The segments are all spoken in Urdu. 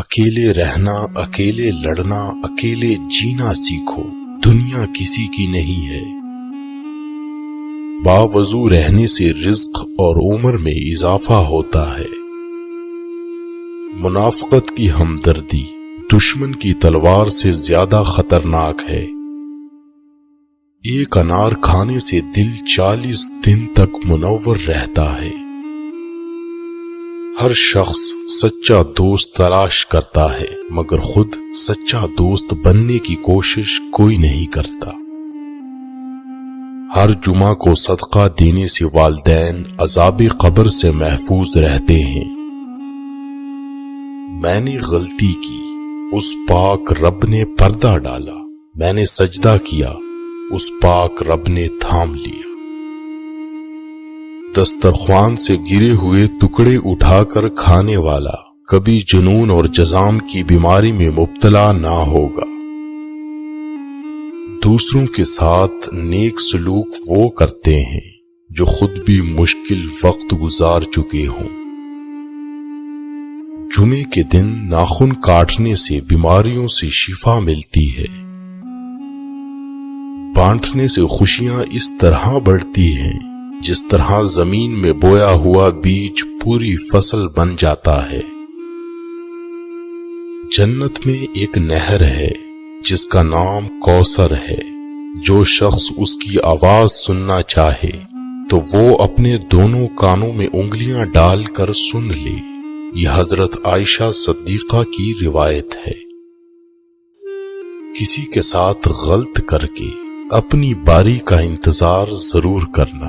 اکیلے رہنا، اکیلے لڑنا، اکیلے جینا سیکھو، دنیا کسی کی نہیں ہے۔ باوضو رہنے سے رزق اور عمر میں اضافہ ہوتا ہے۔ منافقت کی ہمدردی دشمن کی تلوار سے زیادہ خطرناک ہے۔ ایک انار کھانے سے دل 40 دن تک منور رہتا ہے۔ ہر شخص سچا دوست تلاش کرتا ہے، مگر خود سچا دوست بننے کی کوشش کوئی نہیں کرتا۔ ہر جمعہ کو صدقہ دینے سے والدین عذاب قبر سے محفوظ رہتے ہیں۔ میں نے غلطی کی، اس پاک رب نے پردہ ڈالا، میں نے سجدہ کیا، اس پاک رب نے تھام لیا۔ دسترخوان سے گرے ہوئے ٹکڑے اٹھا کر کھانے والا کبھی جنون اور جذام کی بیماری میں مبتلا نہ ہوگا۔ دوسروں کے ساتھ نیک سلوک وہ کرتے ہیں جو خود بھی مشکل وقت گزار چکے ہوں۔ جمعے کے دن ناخن کاٹنے سے بیماریوں سے شفا ملتی ہے۔ بانٹنے سے خوشیاں اس طرح بڑھتی ہیں جس طرح زمین میں بویا ہوا بیج پوری فصل بن جاتا ہے۔ جنت میں ایک نہر ہے جس کا نام کوثر ہے۔ جو شخص اس کی آواز سننا چاہے تو وہ اپنے دونوں کانوں میں انگلیاں ڈال کر سن لے۔ یہ حضرت عائشہ صدیقہ کی روایت ہے۔ کسی کے ساتھ غلط کر کے اپنی باری کا انتظار ضرور کرنا۔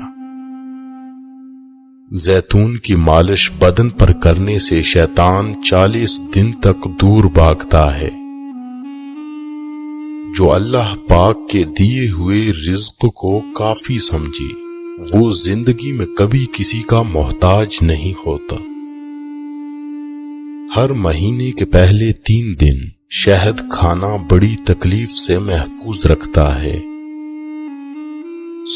زیتون کی مالش بدن پر کرنے سے شیطان 40 دن تک دور بھاگتا ہے۔ جو اللہ پاک کے دیے ہوئے رزق کو کافی سمجھے وہ زندگی میں کبھی کسی کا محتاج نہیں ہوتا۔ ہر مہینے کے پہلے 3 دن شہد کھانا بڑی تکلیف سے محفوظ رکھتا ہے۔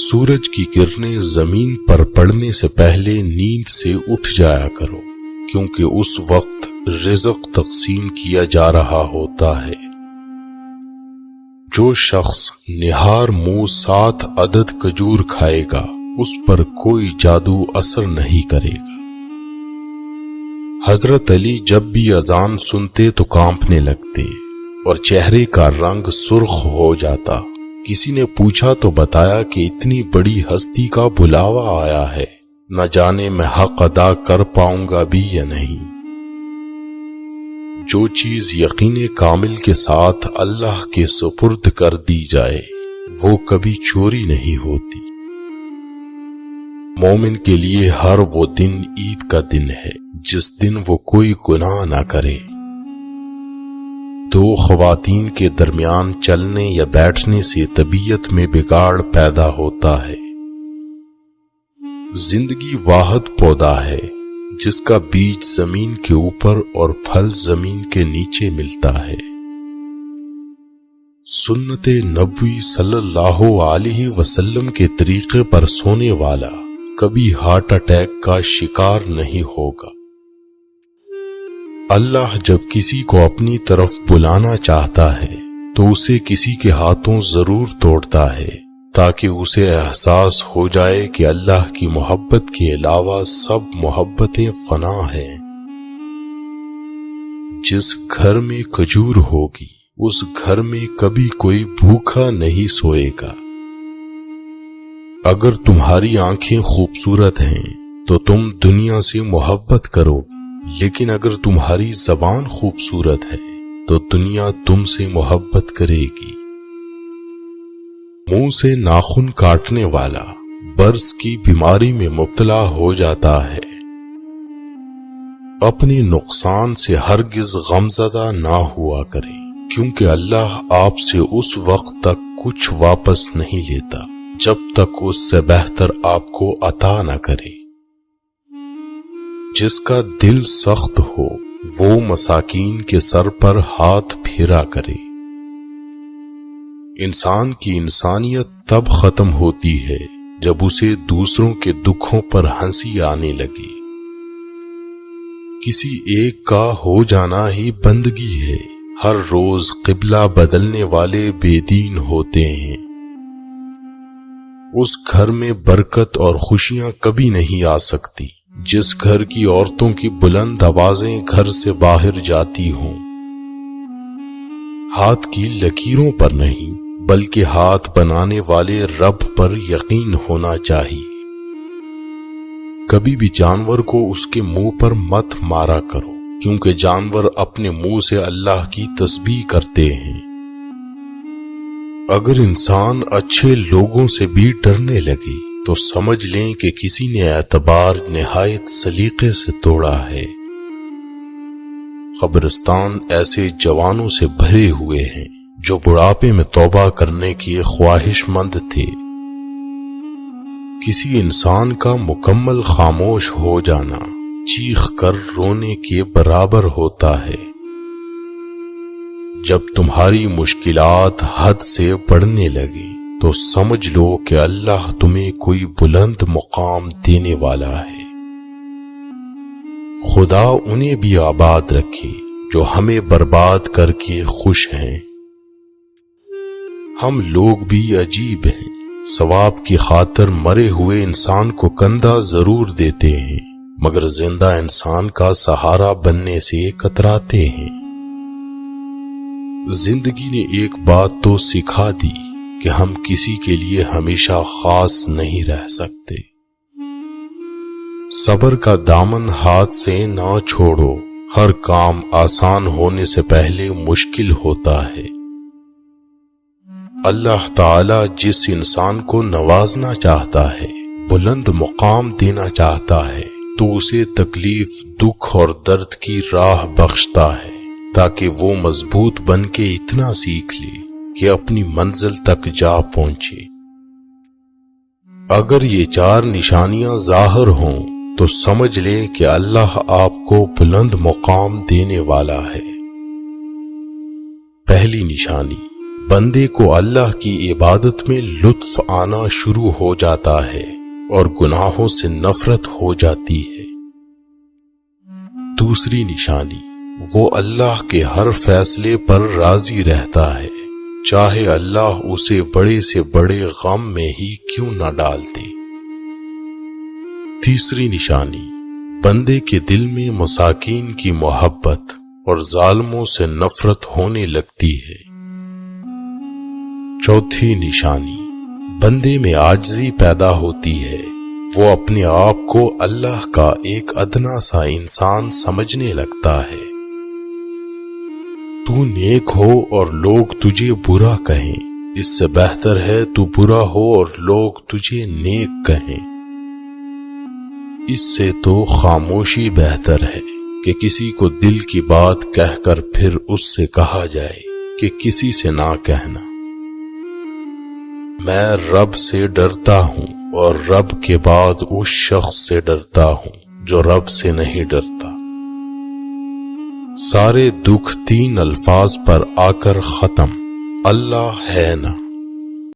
سورج کی کرنیں زمین پر پڑنے سے پہلے نیند سے اٹھ جایا کرو، کیونکہ اس وقت رزق تقسیم کیا جا رہا ہوتا ہے۔ جو شخص نہار منہ 7 عدد کھجور کھائے گا اس پر کوئی جادو اثر نہیں کرے گا۔ حضرت علی جب بھی اذان سنتے تو کانپنے لگتے اور چہرے کا رنگ سرخ ہو جاتا۔ کسی نے پوچھا تو بتایا کہ اتنی بڑی ہستی کا بلاوا آیا ہے، نہ جانے میں حق ادا کر پاؤں گا بھی یا نہیں۔ جو چیز یقین کامل کے ساتھ اللہ کے سپرد کر دی جائے وہ کبھی چوری نہیں ہوتی۔ مومن کے لیے ہر وہ دن عید کا دن ہے جس دن وہ کوئی گناہ نہ کرے۔ 2 خواتین کے درمیان چلنے یا بیٹھنے سے طبیعت میں بگاڑ پیدا ہوتا ہے۔ زندگی واحد پودا ہے جس کا بیج زمین کے اوپر اور پھل زمین کے نیچے ملتا ہے۔ سنت نبوی صلی اللہ علیہ وسلم کے طریقے پر سونے والا کبھی ہارٹ اٹیک کا شکار نہیں ہوگا۔ اللہ جب کسی کو اپنی طرف بلانا چاہتا ہے تو اسے کسی کے ہاتھوں ضرور توڑتا ہے تاکہ اسے احساس ہو جائے کہ اللہ کی محبت کے علاوہ سب محبتیں فنا ہیں۔ جس گھر میں کھجور ہوگی اس گھر میں کبھی کوئی بھوکا نہیں سوئے گا۔ اگر تمہاری آنکھیں خوبصورت ہیں تو تم دنیا سے محبت کرو، لیکن اگر تمہاری زبان خوبصورت ہے تو دنیا تم سے محبت کرے گی۔ منہ سے ناخن کاٹنے والا برس کی بیماری میں مبتلا ہو جاتا ہے۔ اپنے نقصان سے ہرگز غمزدہ نہ ہوا کرے، کیونکہ اللہ آپ سے اس وقت تک کچھ واپس نہیں لیتا جب تک اس سے بہتر آپ کو عطا نہ کرے۔ جس کا دل سخت ہو وہ مساکین کے سر پر ہاتھ پھیرا کرے۔ انسان کی انسانیت تب ختم ہوتی ہے جب اسے دوسروں کے دکھوں پر ہنسی آنے لگے۔ کسی ایک کا ہو جانا ہی بندگی ہے۔ ہر روز قبلہ بدلنے والے بے دین ہوتے ہیں۔ اس گھر میں برکت اور خوشیاں کبھی نہیں آ سکتی جس گھر کی عورتوں کی بلند آوازیں گھر سے باہر جاتی ہوں۔ ہاتھ کی لکیروں پر نہیں بلکہ ہاتھ بنانے والے رب پر یقین ہونا چاہیے۔ کبھی بھی جانور کو اس کے منہ پر مت مارا کرو، کیونکہ جانور اپنے منہ سے اللہ کی تسبیح کرتے ہیں۔ اگر انسان اچھے لوگوں سے بھی ڈرنے لگے تو سمجھ لیں کہ کسی نے اعتبار نہایت سلیقے سے توڑا ہے۔ قبرستان ایسے جوانوں سے بھرے ہوئے ہیں جو بڑھاپے میں توبہ کرنے کی خواہش مند تھے۔ کسی انسان کا مکمل خاموش ہو جانا چیخ کر رونے کے برابر ہوتا ہے۔ جب تمہاری مشکلات حد سے بڑھنے لگے تو سمجھ لو کہ اللہ تمہیں کوئی بلند مقام دینے والا ہے۔ خدا انہیں بھی آباد رکھے جو ہمیں برباد کر کے خوش ہیں۔ ہم لوگ بھی عجیب ہیں، ثواب کی خاطر مرے ہوئے انسان کو کندھا ضرور دیتے ہیں مگر زندہ انسان کا سہارا بننے سے کتراتے ہیں۔ زندگی نے ایک بات تو سکھا دی کہ ہم کسی کے لیے ہمیشہ خاص نہیں رہ سکتے۔ صبر کا دامن ہاتھ سے نہ چھوڑو، ہر کام آسان ہونے سے پہلے مشکل ہوتا ہے۔ اللہ تعالی جس انسان کو نوازنا چاہتا ہے، بلند مقام دینا چاہتا ہے تو اسے تکلیف، دکھ اور درد کی راہ بخشتا ہے تاکہ وہ مضبوط بن کے اتنا سیکھ لے کہ اپنی منزل تک جا پہنچے۔ اگر یہ 4 نشانیاں ظاہر ہوں تو سمجھ لیں کہ اللہ آپ کو بلند مقام دینے والا ہے۔ پہلی نشانی، بندے کو اللہ کی عبادت میں لطف آنا شروع ہو جاتا ہے اور گناہوں سے نفرت ہو جاتی ہے۔ دوسری نشانی، وہ اللہ کے ہر فیصلے پر راضی رہتا ہے، چاہے اللہ اسے بڑے سے بڑے غم میں ہی کیوں نہ ڈال دے۔ تیسری نشانی، بندے کے دل میں مساکین کی محبت اور ظالموں سے نفرت ہونے لگتی ہے۔ چوتھی نشانی، بندے میں عاجزی پیدا ہوتی ہے، وہ اپنے آپ کو اللہ کا ایک ادنا سا انسان سمجھنے لگتا ہے۔ تو نیک ہو اور لوگ تجھے برا کہیں، اس سے بہتر ہے تو برا ہو اور لوگ تجھے نیک کہیں۔ اس سے تو خاموشی بہتر ہے کہ کسی کو دل کی بات کہہ کر پھر اس سے کہا جائے کہ کسی سے نہ کہنا۔ میں رب سے ڈرتا ہوں اور رب کے بعد اس شخص سے ڈرتا ہوں جو رب سے نہیں ڈرتا۔ سارے دکھ 3 الفاظ پر آ کر ختم، اللہ ہے نا۔